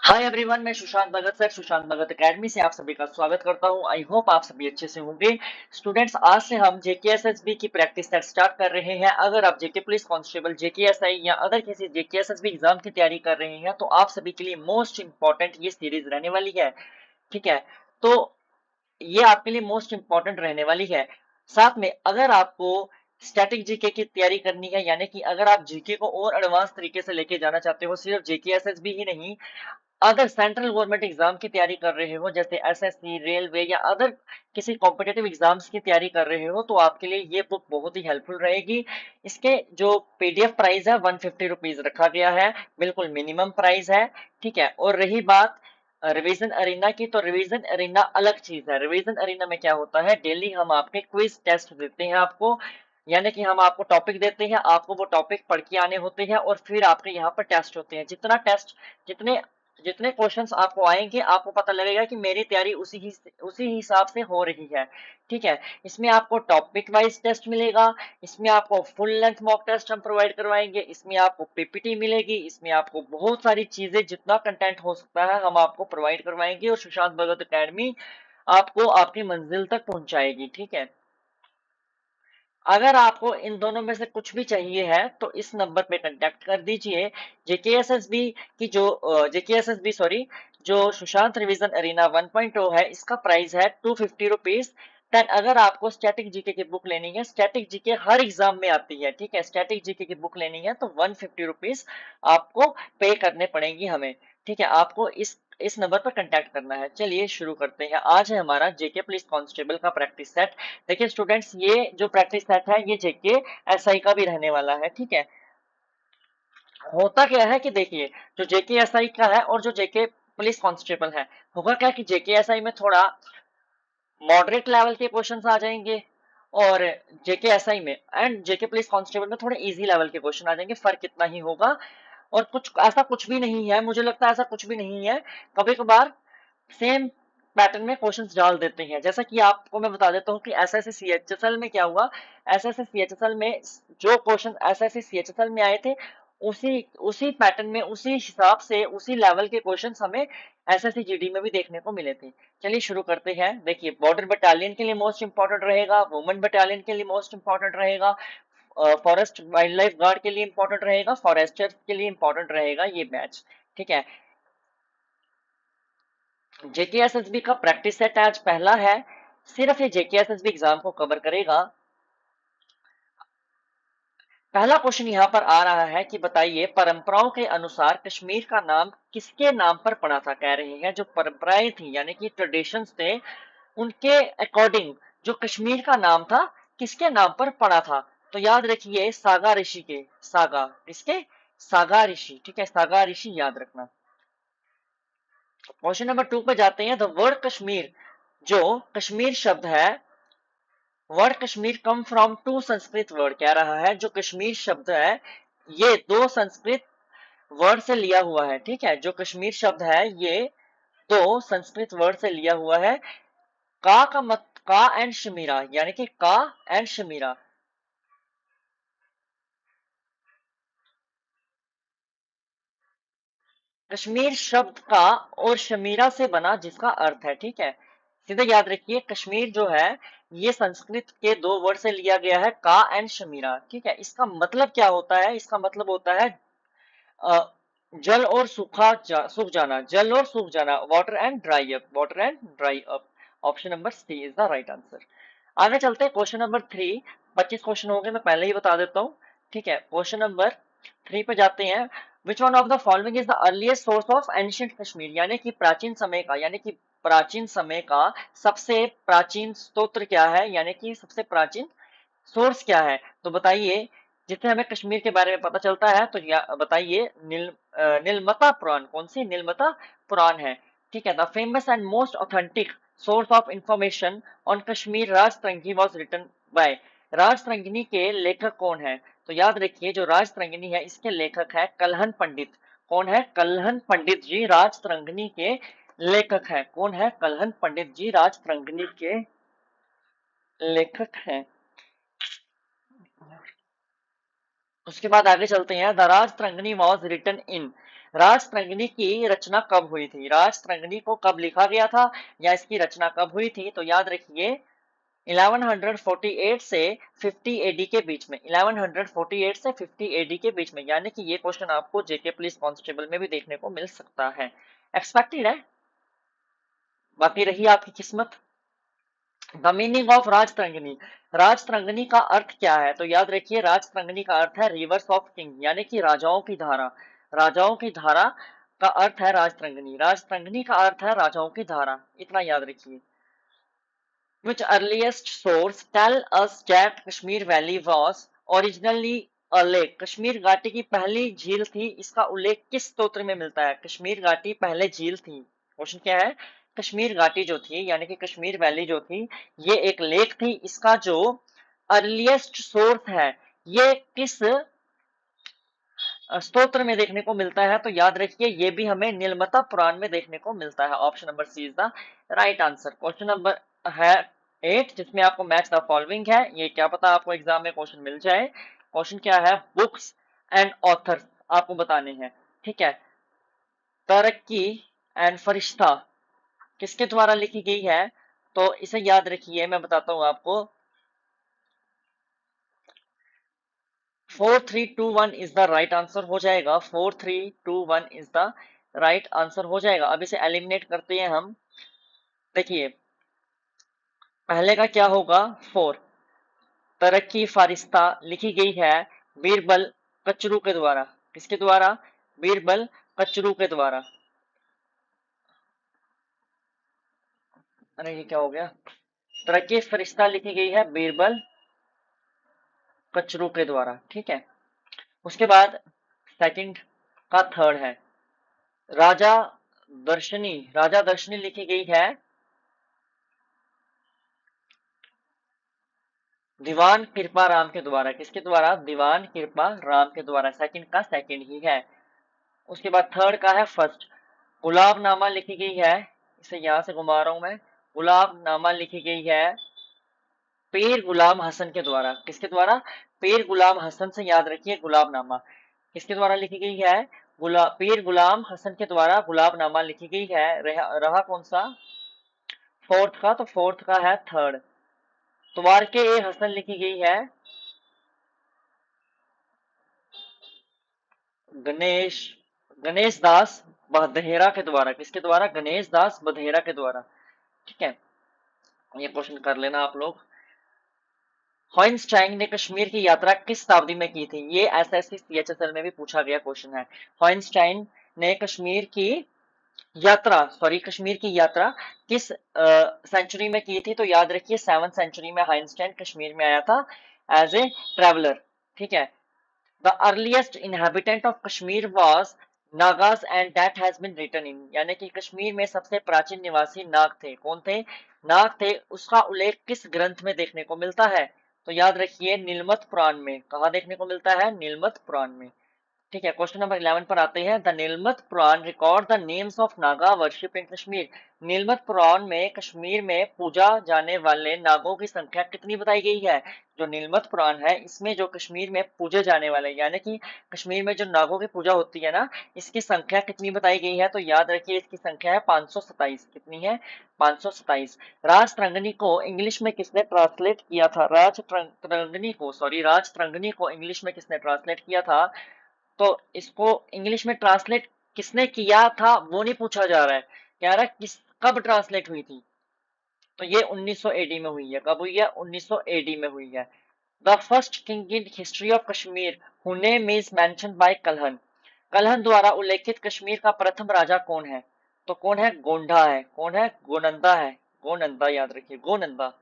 Hi everyone, मैं सुशांत भगत sir Sushant भगत academy से आप सभी का स्वागत करता हूं। आई होप आप सभी अच्छे से होंगे। स्टूडेंट्स, आज से हम जेकेएसएसबी की प्रैक्टिस सेट स्टार्ट कर रहे हैं। अगर आप जेके पुलिस कांस्टेबल, जेकेएसआई या अदर किसी जेकेएसएसबी एग्जाम की तैयारी कर रहे हैं तो आप सभी के लिए मोस्ट इंपॉर्टेंट ये सीरीज रहने वाली है। ठीक है, तो ये आपके लिए मोस्ट इंपॉर्टेंट रहने वाली है। साथ में अगर आपको स्टैटिक जीके की तैयारी करनी है, यानी कि अगर आप जीके को और एडवांस तरीके से लेके जाना चाहते हो, सिर्फ जेकेएसएसबी ही नहीं, अगर सेंट्रल गवर्नमेंट एग्जाम की तैयारी कर रहे हो जैसे एसएससी, रेलवे या अदर किसी कॉम्पिटेटिव एग्जाम्स की तैयारी कर रहे हो तो आपके लिए ये बुक बहुत ही हेल्पफुल रहेगी। इसके जो पीडीएफ प्राइस है 150 रुपीज रखा गया है, बिल्कुल मिनिमम प्राइस है। ठीक है, और रही बात रिवीजन अरीना की, तो रिवीजन अरीना अलग चीज है। रिवीजन अरीना में क्या होता है, डेली हम आपके क्विज टेस्ट देते हैं आपको, यानी कि हम आपको टॉपिक देते हैं, आपको वो टॉपिक पढ़ के आने होते हैं और फिर आपके यहाँ पर टेस्ट होते हैं। जितने जितने क्वेश्चंस आपको आएंगे आपको पता लगेगा कि मेरी तैयारी उसी हिसाब से हो रही है। ठीक है, इसमें आपको टॉपिक वाइज टेस्ट मिलेगा, इसमें आपको फुल लेंथ मॉक टेस्ट हम प्रोवाइड करवाएंगे, इसमें आपको पीपीटी मिलेगी, इसमें आपको बहुत सारी चीजें, जितना कंटेंट हो सकता है हम आपको प्रोवाइड करवाएंगे और सुशांत भगत एकेडमी आपको आपकी मंजिल तक पहुंचाएगी। ठीक है, अगर आपको इन दोनों में से कुछ भी चाहिए है तो इस नंबर पे कांटेक्ट कर दीजिए। जेकेएसएसबी की जो जेकेएसएसबी सॉरी जो सुशांत रिवीजन अरीना 1.0 है, इसका प्राइस है 250 रुपीज। देन अगर आपको स्टैटिक जीके की बुक लेनी है, स्टैटिक जीके हर एग्जाम में आती है, ठीक है, स्टैटिक जीके की बुक लेनी है तो 150 रुपीज आपको पे करने पड़ेंगी हमें। ठीक है, आपको इस नंबर पर कांटेक्ट करना है। चलिए शुरू करते हैं। आज है हमारा जेके पुलिस कांस्टेबल का प्रैक्टिस सेट। देखिए स्टूडेंट्स, ये जो प्रैक्टिस सेट है ये जेके एसआई का भी रहने वाला है। ठीक है, होता क्या है कि देखिए, जो जेके एसआई का है और जो जेके पुलिस कांस्टेबल है, होगा क्या कि जेके एसआई में थोड़ा मॉडरेट लेवल के क्वेश्चंस आ जाएंगे और जेके एसआई में एंड जेके पुलिस कांस्टेबल में थोड़े इजी लेवल के क्वेश्चन आ जाएंगे। फर्क इतना ही होगा और कुछ भी नहीं है, मुझे लगता है ऐसा कुछ भी नहीं है। कभी कभार सेम पैटर्न में क्वेश्चंस डाल देते हैं। जैसा कि आपको मैं बता देता हूँ कि एसएससी सीएचएसएल में क्या हुआ। एसएससी सीएचएसएल में जो क्वेश्चन एसएससी सीएचएसएल में आए थे, उसी उसी पैटर्न में, उसी हिसाब से, उसी लेवल के क्वेश्चंस हमें एसएससी जीडी में भी देखने को मिले थे। चलिए शुरू करते हैं। देखिए, बॉर्डर बटालियन के लिए मोस्ट इंपॉर्टेंट रहेगा, वुमेन बटालियन के लिए मोस्ट इंपॉर्टेंट रहेगा, फॉरेस्ट वाइल्ड लाइफ गार्ड के लिए इंपॉर्टेंट रहेगा, फॉरेस्टर के लिए इंपॉर्टेंट रहेगा ये बैच। ठीक है, जेकेएसएसबी का प्रैक्टिस सेट आज पहला है, सिर्फ ये जेकेएसएसबी एग्जाम को कवर करेगा। पहला क्वेश्चन यहाँ पर आ रहा है कि बताइए, परंपराओं के अनुसार कश्मीर का नाम किसके नाम पर पड़ा था। कह रहे हैं जो परंपराएं थी, यानी कि ट्रेडिशंस थे, उनके अकॉर्डिंग जो कश्मीर का नाम था किसके नाम पर पड़ा था। तो याद रखिए, सागा ऋषि के, सागा किसके, सागा ऋषि। ठीक है, सागा ऋषि याद रखना। क्वेश्चन नंबर 2 पे जाते हैं। द वर्ड कश्मीर, जो कश्मीर शब्द है, word Kashmir come from to Sanskrit word. कह रहा है जो कश्मीर शब्द है ये दो संस्कृत वर्ड से लिया हुआ है। ठीक है, जो कश्मीर शब्द है ये दो संस्कृत वर्ड से लिया हुआ है। का मत का एंड शमीरा, यानी कि का एंड शमीरा। कश्मीर शब्द का और शमीरा से बना, जिसका अर्थ है, ठीक है, सीधे याद रखिए, कश्मीर जो है ये संस्कृत के दो वर्ड से लिया गया है, का एंड शमीरा। ठीक है, इसका मतलब क्या होता है, इसका मतलब होता है जल और सूख जाना, जल और सूख जाना, water and dry up, water and dry up. Option number C is the right answer. आगे चलते हैं क्वेश्चन नंबर 3। 25 क्वेश्चन हो गए, मैं पहले ही बता देता हूँ। ठीक है, क्वेश्चन नंबर 3 पे जाते हैं। Which one of the following is the earliest source of ancient Kashmir, यानी कि प्राचीन समय का, यानी कि प्राचीन समय का सबसे प्राचीन स्तोत्र क्या है, यानी कि सबसे प्राचीन सोर्स क्या है। तो बताइए, जिससे हमें कश्मीर के बारे में पता चलता है, तो बताइए, नीलमता पुराण। कौन सी, नीलमता पुराण है। ठीक है, the famous and most authentic source of information on Kashmir Rajatarangi was written by, Rajatarangini के लेखक कौन है। तो याद रखिए, जो राज तरंगिणी है इसके लेखक है कल्हन पंडित। कौन है, कल्हन पंडित जी राज तरंगिणी के लेखक है। कौन है, कल्हन पंडित जी राज तरंगिणी के लेखक हैं। उसके बाद आगे चलते हैं। The Rajatarangini was written in, Rajatarangini की रचना कब हुई थी, राजतरंगिणी को कब लिखा गया था या इसकी रचना कब हुई थी, तो याद रखिए 1148 से 50 एडी के बीच में, 1148 से 50 एडी के बीच में, यानी कि ये क्वेश्चन आपको जेके पुलिस कांस्टेबल में भी देखने को मिल सकता है, एक्सपेक्टेड है, बाकी रही आपकी किस्मत। The meaning of Rajatarangini, Rajatarangini का अर्थ क्या है, तो याद रखिए राजतरंगिणी का अर्थ है रिवर्स ऑफ किंग, यानी कि राजाओं की धारा, राजाओं की धारा का अर्थ है राजतरंगिणी, राजतरंगिणी का अर्थ है राजाओं की धारा, इतना याद रखिए। Which earliest source tell us that Kashmir Valley was originally a lake? Kashmir घाटी की पहली झील थी, इसका उल्लेख किस स्तोत्र में मिलता है, कश्मीर घाटी पहले झील थी, क्वेश्चन क्या है, कश्मीर घाटी जो थी यानी कि कश्मीर वैली जो थी ये एक लेक थी, इसका जो अर्लीस्ट सोर्स है ये किस स्तोत्र में देखने को मिलता है, तो याद रखिए ये भी हमें नीलमता पुराण में देखने को मिलता है, option number C is the right answer. Question number है 8 जिसमें आपको मैच द फॉलोइंग है, ये क्या पता आपको एग्जाम में क्वेश्चन मिल जाए। क्वेश्चन क्या है, बुक्स एंड ऑथर्स आपको बताने हैं, ठीक है। तरक्की एंड फरिश्ता किसके द्वारा लिखी गई है, तो इसे याद रखिए, मैं बताता हूं आपको, 4321 इज द राइट आंसर हो जाएगा, 4321 इज द राइट आंसर हो जाएगा। अब इसे एलिमिनेट करते हैं हम, देखिए पहले का क्या होगा, 4, तरक्की फारिस्ता लिखी गई है बीरबल कचरू के द्वारा, किसके द्वारा, बीरबल कचरू के द्वारा, अरे ये क्या हो गया, तरक्की फरिश्ता लिखी गई है बीरबल कचरू के द्वारा, ठीक है। उसके बाद सेकंड का थर्ड है राजा दर्शनी, राजा दर्शनी लिखी गई है दीवान कृपा राम के द्वारा, किसके द्वारा, दीवान कृपा राम के द्वारा, सेकंड का सेकंड ही है। उसके बाद थर्ड का है फर्स्ट, गुलाबनामा लिखी गई है, इसे यहां से घुमा रहा हूं मैं, गुलाबनामा लिखी गई है पीर गुलाम हसन के द्वारा, किसके द्वारा, पीर गुलाम हसन, से याद रखिए गुलाबनामा किसके द्वारा लिखी गई है, पीर गुलाम हसन के द्वारा गुलाबनामा लिखी गई है। रहा कौन सा, फोर्थ का, तो फोर्थ का है थर्ड, तवार के ए हसन लिखी गई है गणेश गणेश दास बधेरा के द्वारा, किसके द्वारा, गणेश दास बधेरा के द्वारा, ठीक है। ये क्वेश्चन कर लेना आप लोग। हॉइनस्टाइन ने कश्मीर की यात्रा किस शताब्दी में की थी, ये एसएससी सीएचएसएल में भी पूछा गया क्वेश्चन है। हॉइनस्टाइन ने कश्मीर की यात्रा, सॉरी कश्मीर की यात्रा किस सेंचुरी में की थी, तो याद रखिए 7th सेंचुरी में हॉइनस्टाइन कश्मीर में आया था एज ए ट्रेवलर, ठीक है। The earliest inhabitant of Kashmir was Nagas and that has been written in, यानी कि कश्मीर में सबसे प्राचीन निवासी नाग थे, कौन थे, नाग थे, उसका उल्लेख किस ग्रंथ में देखने को मिलता है, तो याद रखिए नीलमत पुराण में, कहा देखने को मिलता है, नीलमत पुराण में, ठीक है। क्वेश्चन नंबर 11 पर आते हैं। The Nilamata Purana record the names of Naga worship in Kashmir, Nilamata Purana में कश्मीर में पूजा जाने वाले नागों की संख्या कितनी बताई गई है, जो नीलमत पुराण है इसमें जो कश्मीर में पूजे जाने वाले यानी कि कश्मीर में जो नागों की पूजा होती है ना, इसकी संख्या कितनी बताई गई है, तो याद रखिए इसकी संख्या है 527, कितनी है, 527। राजतरंगिणी को इंग्लिश में किसने ट्रांसलेट किया था, राजतरंगिणी को इंग्लिश में किसने ट्रांसलेट किया था, तो इसको इंग्लिश में ट्रांसलेट किसने किया था वो नहीं पूछा जा रहा है, कह रहा है किस कब ट्रांसलेट हुई थी, तो ये 1900 एडी में हुई है, कब हुई है, 1900 एडी में हुई है। The first king in history of Kashmir who name is mentioned by Kalhana, Kalhana द्वारा उल्लेखित कश्मीर का प्रथम राजा कौन है, तो कौन है, गोंडा है, कौन है, गोनंदा है, गोनंदा याद रखिए, Gonanda.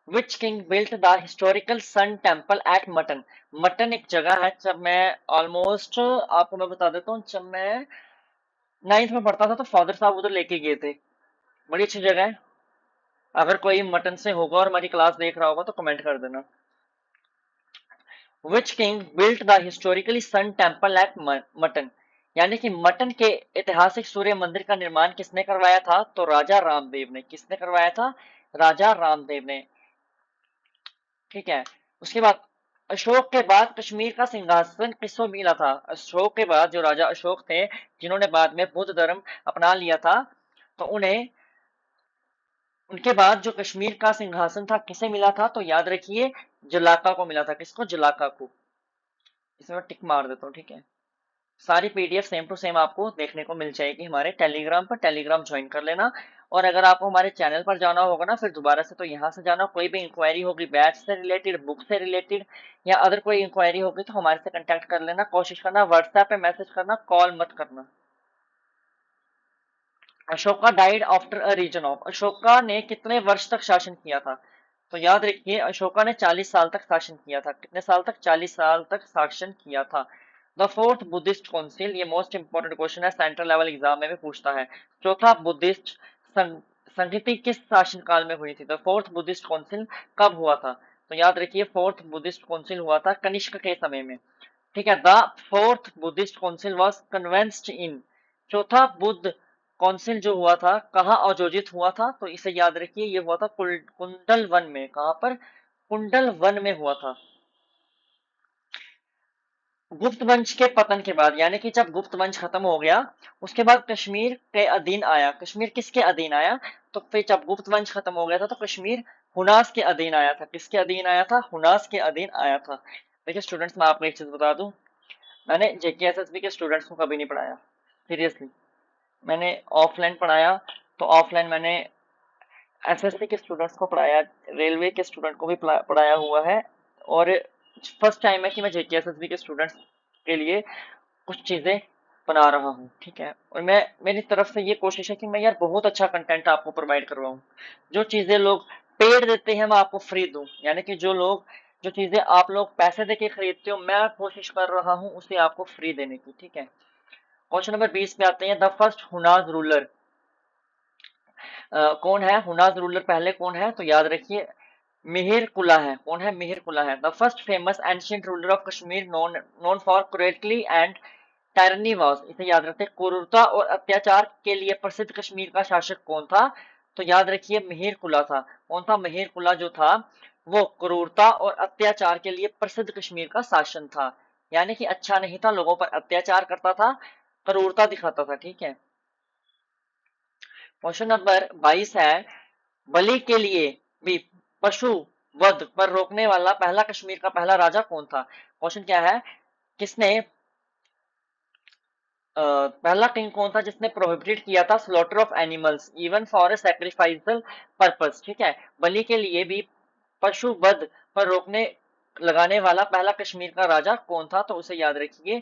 Which king built the historical sun temple at Mattan, Mattan एक जगह है, जब मैं ऑलमोस्ट आपको मैं बता देता हूँ, जब मैं 9th में पढ़ता था तो फादर साहब उधर लेके गए थे, बड़ी अच्छी जगह है, अगर कोई मटन से होगा और हमारी क्लास देख रहा होगा तो कमेंट कर देना। Which king built the historically sun temple at Mattan, यानी कि मटन के ऐतिहासिक सूर्य मंदिर का निर्माण किसने करवाया था, तो राजा रामदेव ने, किसने करवाया था, राजा रामदेव ने, ठीक है। उसके बाद अशोक के बाद कश्मीर का सिंहासन किसको मिला था? अशोक के बाद जो राजा अशोक थे, जिन्होंने बाद में बुद्ध धर्म अपना लिया था, तो उन्हें उनके बाद जो कश्मीर का सिंहासन था किसे मिला था? तो याद रखिए जलाका को मिला था। किसको? जलाका को। इसमें मैं टिक मार देता हूँ, ठीक है। सारी पीडीएफ सेम टू सेम आपको देखने को मिल जाएगी हमारे टेलीग्राम पर। टेलीग्राम ज्वाइन कर लेना। और अगर आपको हमारे चैनल पर जाना होगा ना फिर दोबारा से, तो यहाँ से जाना। कोई भी इंक्वायरी होगी बैच से रिलेटेड, बुक से रिलेटेड, या अदर कोई इंक्वायरी होगी तो हमारे से कांटेक्ट कर लेना। कोशिश करना व्हाट्सएप पे मैसेज करना, कॉल मत करना। Ashoka died after a reign of. Ashoka ने कितने वर्ष तक शासन किया था? तो याद रखिए अशोका ने 40 साल तक शासन किया था। कितने साल तक? 40 साल तक शासन किया था। द फोर्थ बुद्धिस्ट काउंसिल, ये मोस्ट इंपोर्टेंट क्वेश्चन है, सेंट्रल लेवल एग्जाम में भी पूछता है। चौथा बुद्धिस्ट संहति किस शासन काल में हुई थी? द फोर्थ बुद्धिस्ट काउंसिल कब हुआ था? तो याद रखिए फोर्थ बुद्धिस्ट काउंसिल हुआ था कनिष्क के समय में। ठीक है। The fourth Buddhist council was convened in. चौथा बुद्ध काउंसिल जो हुआ था कहाँ आयोजित हुआ था? तो इसे याद रखिए ये हुआ था कुंडल वन में। कहाँ पर? कुंडल वन में हुआ था। गुप्त वंश के पतन के बाद, यानी कि जब गुप्त वंश खत्म हो गया उसके बाद कश्मीर के अधीन आया। कश्मीर किसके अधीन आया? तो फिर जब गुप्त वंश खत्म हो गया था तो कश्मीर हुनास के अधीन आया था। किसके अधीन आया था? हुनास के अधीन आया था। देखिए स्टूडेंट्स, मैं आपको एक चीज बता दूं, मैंने जेकेएसएसबी के स्टूडेंट्स को कभी नहीं पढ़ाया सीरियसली। मैंने ऑफलाइन पढ़ाया तो ऑफलाइन मैंने एसएससी के स्टूडेंट्स को पढ़ाया, रेलवे के स्टूडेंट को भी पढ़ाया हुआ है। और फर्स्ट टाइम है कि मैं जेकेएसएसबी के स्टूडेंट्स के लिए कुछ चीजें बना रहा हूँ, ठीक है। और मैं, मेरी तरफ से ये कोशिश है कि मैं यार बहुत अच्छा कंटेंट आपको प्रोवाइड करवाऊँ। जो चीजें लोग पेड देते हैं मैं आपको फ्री दूं, यानी कि जो चीजें आप लोग पैसे देके खरीदते हो मैं कोशिश कर रहा हूँ उसे आपको फ्री देने की, ठीक है। क्वेश्चन नंबर 20 पे आते हैं। द फर्स्ट हुनाज रूलर कौन है? हुनाज रूलर पहले कौन है? तो याद रखिए मिहिर कुला है। कौन है? मिहिर कुला है। The first famous ancient ruler of Kashmir known for cruelty and tyranny was. इसे याद रखते हैं, क्रूरता और अत्याचार के लिए प्रसिद्ध कश्मीर का शासक कौन था? तो याद रखिए मिहिर कुला था। कौन था? मिहिर कुला जो था वो क्रूरता और अत्याचार के लिए प्रसिद्ध कश्मीर का शासन था। यानी कि अच्छा नहीं था, लोगों पर अत्याचार करता था, क्रूरता दिखाता था, ठीक है। क्वेश्चन नंबर 22 है। बलि के लिए भी पशु वध पर रोकने वाला पहला कश्मीर का पहला राजा कौन था? क्वेश्चन क्या है, किसने पहला किंग कौन था जिसने प्रोहिबिटेड किया था slaughter of animals even for a sacrificial purpose? ठीक है। बलि के लिए भी पशु वध पर रोकने लगाने वाला पहला कश्मीर का राजा कौन था? तो उसे याद रखिए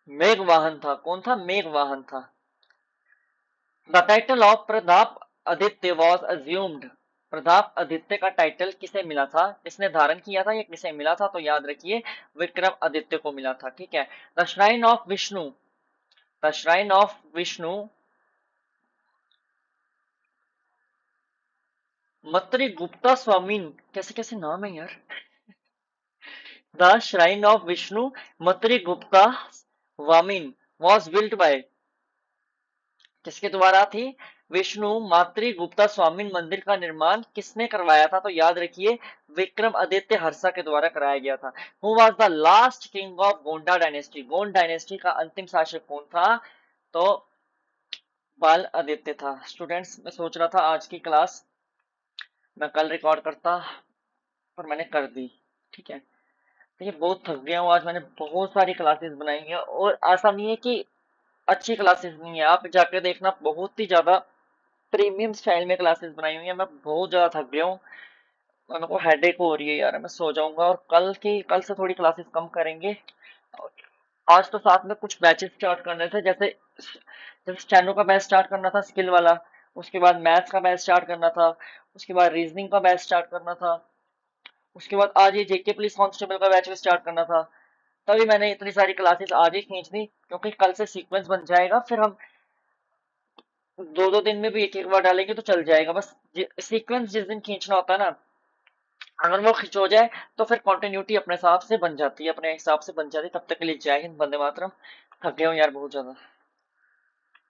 मेघवाहन था। कौन था? मेघवाहन था। The title of Pratap Aditya was assumed. Pratap Aditya का टाइटल किसे मिला था? किसने धारण किया था या किसे मिला था? तो याद रखिए विक्रम आदित्य को मिला था, ठीक है। The shrine of Vishnu, the shrine of Vishnu मत्री गुप्ता स्वामीन, कैसे कैसे नाम है यार। द श्राइन ऑफ विष्णु मत्री गुप्ता वामिन वॉज बिल्ट बाय, किसके द्वारा थी? विष्णु मातृ गुप्ता स्वामीन मंदिर का निर्माण किसने करवाया था? तो याद रखिए विक्रम आदित्य हर्षा के द्वारा कराया गया था। Who was the last king of Gonda dynasty? Gond dynasty का अंतिम शासक कौन था? तो बाल आदित्य था। स्टूडेंट्स, मैं सोच रहा था आज की क्लास मैं कल रिकॉर्ड करता पर मैंने कर दी, ठीक है। देखिए बहुत थक गया हूँ आज, मैंने बहुत सारी क्लासेस बनाई हैं और ऐसा नहीं है कि अच्छी क्लासेस नहीं है, आप जाके देखना बहुत ही ज्यादा प्रीमियम स्टाइल में क्लासेस बनाई हुई है। मैं बहुत ज्यादा थक गया हूँ और मेरे को हेडेक हो रही है यार, मैं सो जाऊंगा। और कल से थोड़ी क्लासेस कम करेंगे। आज तो साथ में कुछ बैचेस स्टार्ट करने थे, जैसे जैसे स्टेनो का बैच स्टार्ट करना था स्किल वाला, उसके बाद मैथ्स का बैच स्टार्ट करना था, उसके बाद रीजनिंग का बैच स्टार्ट करना था, उसके बाद आज ये जेके पुलिस कांस्टेबल का बैच भी स्टार्ट करना था। तभी मैंने इतनी सारी क्लासेस आज ही खींच दी, क्योंकि कल से सीक्वेंस बन जाएगा, फिर हम दो दो दिन में भी एक एक बार डालेंगे तो चल जाएगा। बस सीक्वेंस जिस दिन खींचना होता है ना, अगर वो खिंच हो जाए तो फिर कंटिन्यूटी अपने हिसाब से बन जाती है, अपने हिसाब से बन जाती है। तब तक के लिए जय हिंद, वंदे मातरम। थक गया हूँ यार बहुत ज्यादा।